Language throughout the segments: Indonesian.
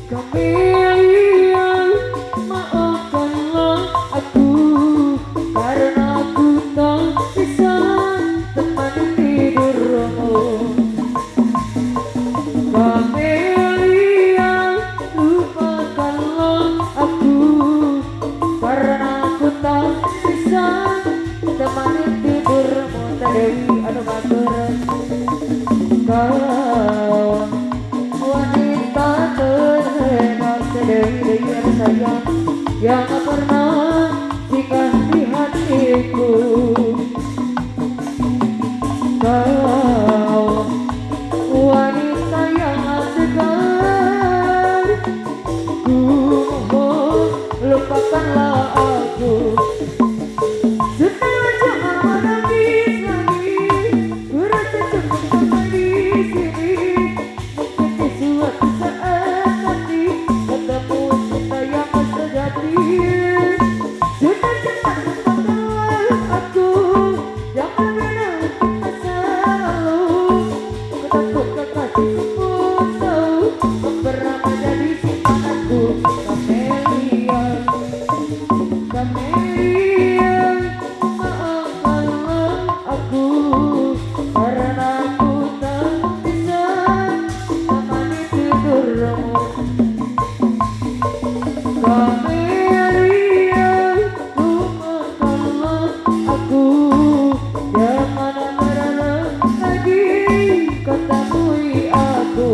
Kamelian, maafkanlah aku karena aku tak bisa temani tidurmu. Kamelian, lupakanlah aku karena aku tak bisa temani tidurmu. Dewi anu matur kau wanita terhebat, Dewi Dewi sayang yang tak pernah singgah di hatiku. Kau wanita yang segar, ku mohon lupakanlah aku. Sudah jangan menangis lagi, ku rasa cukup sampai di sini. Mungkin di suatu saat nanti ketemu cinta yang sejati. Sudah jangan lupakanlah aku, jangan menangis masa lalu. Ku takut kekasihmu tahu kau pernah menjadi simpananku. Kamelian, Kamelian, maafkanlah aku karena aku tak bisa temani tidurmu. Kamelian, lupakanlah aku, jangan pernah lagi kau temui aku.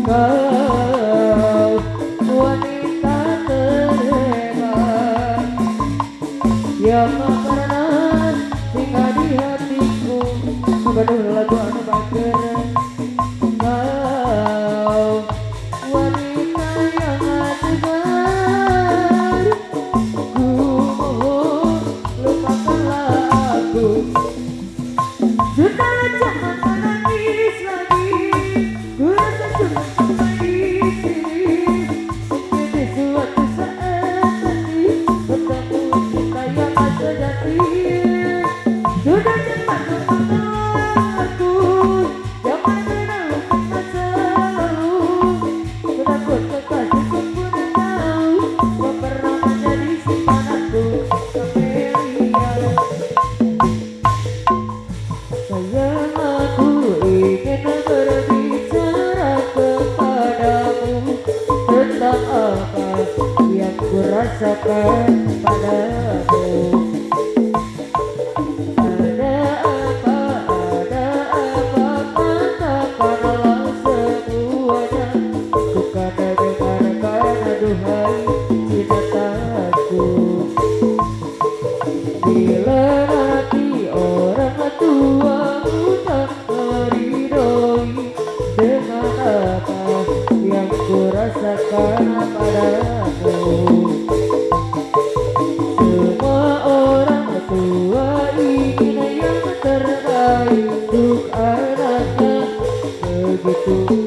Kau wanita terhebat yang tak pernah singgah di hatiku. Bener lagu anu bager. Kau wanita yang tegar, ku mohon lupakanlah aku. Sudah jangan menangis lagi, ku rasa cukup sampai di sini. Mungkin di suatu saat nanti ketemu cinta yang sejati. Sudah jangan lupakanlah aku, jangan menangis masa lalu. Ku takut kekasihku pun tahu kau pernah menjadi simpananku. Kamelian, sayang aku ingin berbicara kepadamu tentang apa yang kurasakan padamu. Katakanlah semuanya, ku kan dengarkan aduhai cintaku. Bila nanti orang tuamu tak meridhoi dengan apa yang kurasakan padamu. Semua orang tua ingin yang terbaik untuk anaknya, begitu